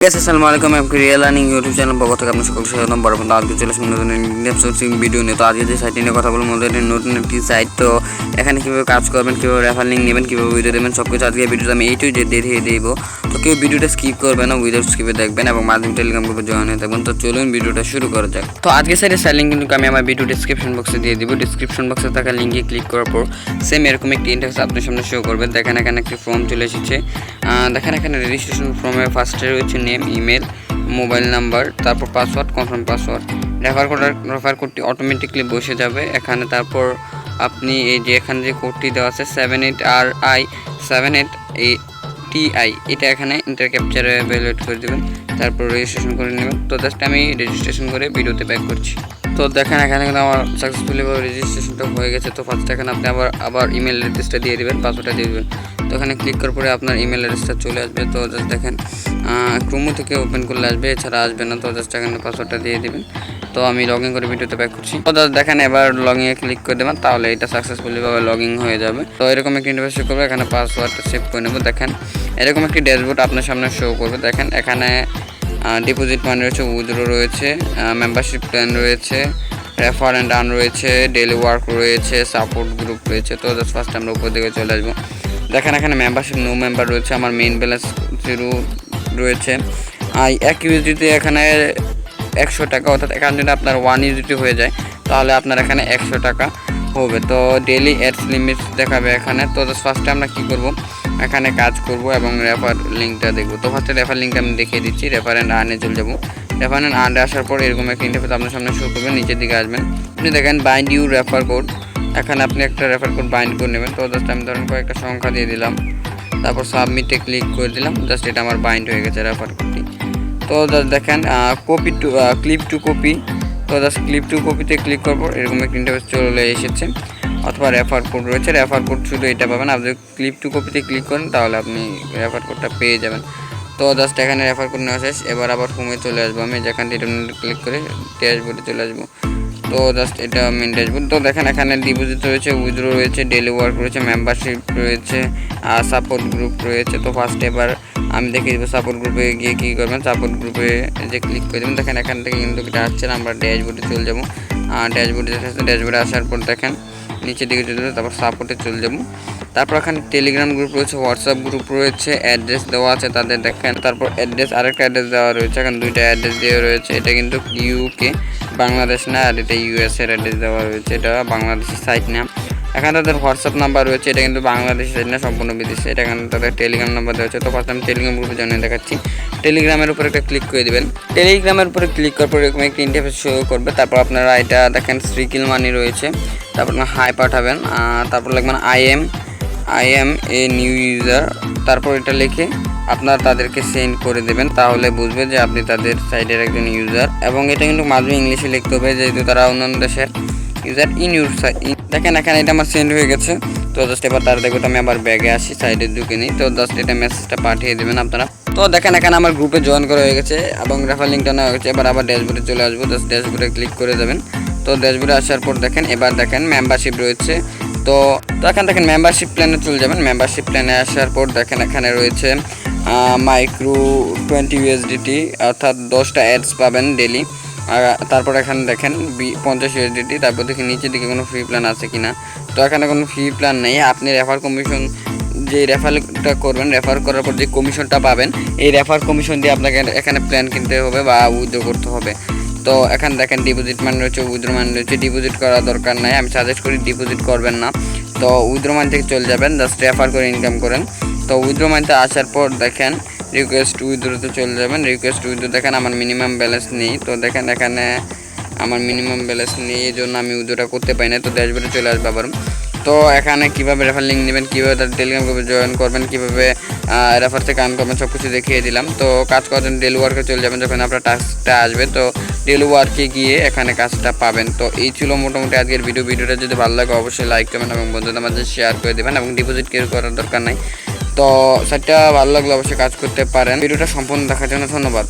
আসসালামু আলাইকুম আমি রিয়েল আর্নিং ইউটিউব চ্যানেল পক্ষ থেকে আপনার সকলকে স্বাগতম। বরাবর আজকে চলে আসলাম নতুন ভিডিও নিয়ে। তো আজকে যে সাইটটি নিয়ে কথা বলবো মধ্যে নতুন একটি সাইট। তো এখানে কীভাবে কাজ করবেন, কীভাবে রেফার লিঙ্ক নেবেন, কীভাবে ভিডিও দেবেন, সব কিছু আজকে ভিডিওতে আমি এইটুই দেখিয়ে দেব। তো কেউ ভিডিওটা স্কিপ করবেন না, উইদাউট স্কিপে দেখবেন এবং মাধ্যমিক টেলিগ্রাম গ্রুপে জয়েন হয়ে থাকবেন। তো চলুন ভিডিওটা শুরু করা যাক। তো আজকে সাইটের লিঙ্ক কিন্তু আমি আমার ভিডিও ডিসক্রিপশন বক্সে দিয়ে দিব। ডিসক্রিপশন বক্সে থাকা লিঙ্কে ক্লিক করার পর সেম এরকম একটি ইন্টারফেস আপনার সামনে শো করবে। দেখেন এখানে একটি ফর্ম চলে এসেছে। দেখেন এখানে রেজিস্ট্রেশন ফর্মে ফার্স্টে রয়েছে নেম, ইমেল, মোবাইল নাম্বার, তারপর পাসওয়ার্ড, কনফার্ম পাসওয়ার্ড। রেফার কোডটি অটোমেটিকলি বসে যাবে এখানে। তারপর আপনি এই যে এখানে যে কোডটি দেওয়া আছে 78RI 78TI, এটা এখানে ইন্টার ক্যাপচারে ভ্যালিডেট করে দেবেন। তারপর রেজিস্ট্রেশন করে নেবেন। তো জাস্ট আমি রেজিস্ট্রেশন করে ভিডিওতে ব্যাক করছি। তো দেখেন এখানে কিন্তু আমার সাকসেসফুলিভাবে রেজিস্ট্রেশনটা হয়ে গেছে। তো ফার্স্ট এখানে আপনি আবার ইমেল অ্যাড্রেসটা দিয়ে দেবেন, পাসওয়ার্ডটা দিয়ে দেবেন। তো এখানে ক্লিক করার পরে আপনার ইমেল অ্যাড্রেসটা চলে আসবে। তো জাস্ট দেখেন ক্রোমো থেকে ওপেন করলে আসবে, এছাড়া আসবে না। তো জাস্ট এখানে পাসওয়ার্ডটা দিয়ে দেবেন। তো আমি লগ ইন করে ভিডিওতে ব্যাক করছি। তো জাস্ট দেখেন এবার লগ ইনে ক্লিক করে দেবেন, তাহলে এটা সাকসেসফুলিভাবে লগ ইন হয়ে যাবে। তো এরকম একটি ইন্টারফেস শো করবে। এখানে পাসওয়ার্ডটা সেভ করে নেব। দেখেন এরকম একটি ড্যাশবোর্ড আপনার সামনে শো করবে। দেখেন এখানে ডিপোজিট মানি রয়েছে, উইথড্র রয়েছে, মেম্বারশিপ প্ল্যান রয়েছে, রেফার অ্যান্ড আর্ন রয়েছে, ডেইলি ওয়ার্ক রয়েছে, সাপোর্ট গ্রুপ রয়েছে। তো জাস্ট ফার্স্ট আমরা উপর দিকে চলে আসবো। দেখেন এখানে মেম্বারশিপ নো মেম্বার রয়েছে, আমার মেইন ব্যালেন্স 0 রয়েছে। 1 ইউএসডিতে এখানে 100 টাকা, অর্থাৎ এখানে যদি আপনার 1 ইউএসডি হয়ে যায় তাহলে আপনার এখানে 100 টাকা হবে। তো ডেইলি অ্যাডস লিমিট দেখাবে এখানে। তো জাস্ট ফার্স্টে আমরা কী করব, এখানে কাজ করব এবং রেফার লিঙ্কটা দেখব। তো ফার্স্টে রেফার লিঙ্কটা আমি দেখিয়ে দিচ্ছি। রেফার অ্যান্ড আর্নে চলে যাবো। রেফার অ্যান্ড আর্নে আসার পর এরকম একটা ইন্টারফেস আপনার সামনে শো করবেন। নিচের দিকে আসবেন, আপনি দেখেন বাইন্ড ইউ রেফার কোড। এখানে আপনি একটা রেফার কোড বাইন্ড করে নেবেন। তো জাস্ট আমি ধরেন কয়েকটা সংখ্যা দিয়ে দিলাম, তারপর সাবমিটে ক্লিক করে দিলাম। জাস্ট এটা আমার বাইন্ড হয়ে গেছে রেফার কোডটি। তো জাস্ট দেখেন copy to clip to copy. তো জাস্ট ক্লিপ টু কপিতে ক্লিক করবো, এরকম একটা ইন্টারফেস চলে এসেছে। অথবা রেফার কোড রয়েছে, রেফার কোড শুধু এটা পাবেন। আপনি ক্লিপ টু কপিতে ক্লিক করেন তাহলে আপনি রেফার কোডটা পেয়ে যাবেন। তো জাস্ট এখানে রেফার কোড নেওয়া শেষ। এবার আবার হোমে চলে আসবো আমি, যেখান থেকে ক্লিক করে ড্যাশবোর্ডে চলে আসবো। তো জাস্ট এটা মেন ড্যাশবোর্ড। তো দেখেন এখানে ডিপোজিট রয়েছে, উইথড্র রয়েছে, ডেইলি ওয়ার্ক রয়েছে, মেম্বারশিপ রয়েছে, সাপোর্ট গ্রুপ রয়েছে। তো ফার্স্ট এবার আমি দেখিয়ে দেবো সাপোর্ট গ্রুপে গিয়ে কী করবেন। সাপোর্ট গ্রুপে যে ক্লিক করে দেবেন, দেখেন এখান থেকে কিন্তু এটা আসছে না, আমরা ড্যাশবোর্ডে চলে যাবো। ড্যাশবোর্ডে আসছে, ড্যাশবোর্ডে আসার পর দেখেন নিচের দিকে চলে যাবো, তারপর সাপোর্টে চলে যাবো। তারপর এখানে টেলিগ্রাম গ্রুপ রয়েছে, হোয়াটসঅ্যাপ গ্রুপ রয়েছে, অ্যাড্রেস দেওয়া আছে তাদের দেখেন। তারপর অ্যাড্রেস, আরেকটা অ্যাড্রেস দেওয়া রয়েছে, এখানে দুইটা অ্যাড্রেস দেওয়া রয়েছে। এটা কিন্তু ইউকে, বাংলাদেশ না, আর এটা ইউএসএর অ্যাড্রেস দেওয়া রয়েছে, এটা বাংলাদেশি সাইট না। এখানে তাদের হোয়াটসঅ্যাপ নাম্বার রয়েছে, এটা কিন্তু বাংলাদেশি সাইট না, সম্পূর্ণ বিদেশি। এটা এখানে তাদের টেলিগ্রাম নাম্বার দেওয়া হচ্ছে। তো ফার্স্ট আমি টেলিগ্রাম গ্রুপে জানিয়ে দেখাচ্ছি। টেলিগ্রামের উপর একটা ক্লিক করে দেবেন। টেলিগ্রামের উপরে ক্লিক করার পর এরকম একটি ইন্টারফেস শো করবে। তারপর আপনারা এটা দেখেন স্ট্রিকিল মানি রয়েছে, তারপর হাই পাঠাবেন। তারপর লিখবেন I M a new user. তারপর এটা লিখে আপনারা তাদেরকে সেন্ড করে দেবেন, তাহলে বুঝবে যে আপনি তাদের সাইটের একজন ইউজার। এবং এটা কিন্তু মাঝে ইংলিশে লিখতে হবে, যেহেতু তারা অন্যান্য দেশের ইউজার। ইন ইউর সাইট দেখেন এখানে এটা আমার সেন্ড হয়ে গেছে। তো জাস্ট এবার তারা দেখো, আমি আবার ব্যাগে আসি, সাইডে ঢুকে নিই। তো জাস্ট এটা মেসেজটা পাঠিয়ে দেবেন আপনারা। তো দেখেন এখানে আমার গ্রুপে জয়েন করা হয়ে গেছে এবং রেফার লিঙ্কটা নেওয়া হয়ে গেছে। এবার আবার ড্যাশবোর্ডে চলে আসবো, জাস্ট ড্যাশবোর্ডে ক্লিক করে দেবেন। তো ড্যাশবোর্ডে আসার পর দেখেন এবার দেখেন মেম্বারশিপ রয়েছে। তো এখানে দেখেন মেম্বারশিপ প্ল্যানে চলে যাবেন। মেম্বারশিপ প্ল্যানে আসার পর দেখেন এখানে রয়েছে মাইক্রো 20 USDT, অর্থাৎ 10টা অ্যাডস পাবেন ডেলি। তারপর এখানে দেখেন 50 USDT। তারপর দেখেন নিচের দিকে কোনো ফ্রি প্ল্যান আছে কিনা। তো এখানে কোনো ফ্রি প্ল্যান নেই। আপনি রেফার কমিশন যে রেফারটা করবেন, রেফার করার পর যে কমিশনটা পাবেন, এই রেফার কমিশন দিয়ে আপনাকে এখানে প্ল্যান কিনতে হবে বা উইথড্র করতে হবে। তো এখানে দেখেন ডিপোজিট মান রয়েছে, উইথড্র মান রয়েছে। ডিপোজিট করার দরকার নাই, আমি সাজেস্ট করি ডিপোজিট করবেন না। তো উইথড্র মান থেকে চলে যাবেন, জাস্ট রেফার করে ইনকাম করেন। তো উইথড্র মানতে আসার পর দেখেন রিকোয়েস্ট উইথড্রতে চলে যাবেন। রিকোয়েস্ট উইথড্র দেখেন আমার মিনিমাম ব্যালেন্স নেই। তো দেখেন এখানে আমার মিনিমাম ব্যালেন্স নেই, এই জন্য আমি উইথড্রটা করতে পারি না। তো ড্যাশবোর্ডে চলে আসবে আবার। তো এখানে কীভাবে রেফার লিঙ্ক নেবেন, কীভাবে তাদের টেলিগ্রাম গ্রুপে জয়েন করবেন, কীভাবে রেফার থেকে আর্ন করবেন, সব কিছু দেখিয়ে দিলাম। তো কাজ করার জন্য ডেলি ওয়ার্কে চলে যাবেন, যখন আপনার টাস্কটা আসবে। তো ডেলি ওয়ার্কে গিয়ে এখানে কাজটা পাবেন। তো এই ছিল মোটামুটি আজকের ভিডিওটা যদি ভালো লাগে অবশ্যই লাইক করবেন এবং বন্ধুদের মাঝে শেয়ার করে দেবেন। এবং ডিপোজিট কেউ করার দরকার নাই। তো সাইটটা ভালো লাগলে অবশ্যই কাজ করতে পারেন। ভিডিওটা সম্পূর্ণ দেখার জন্য ধন্যবাদ।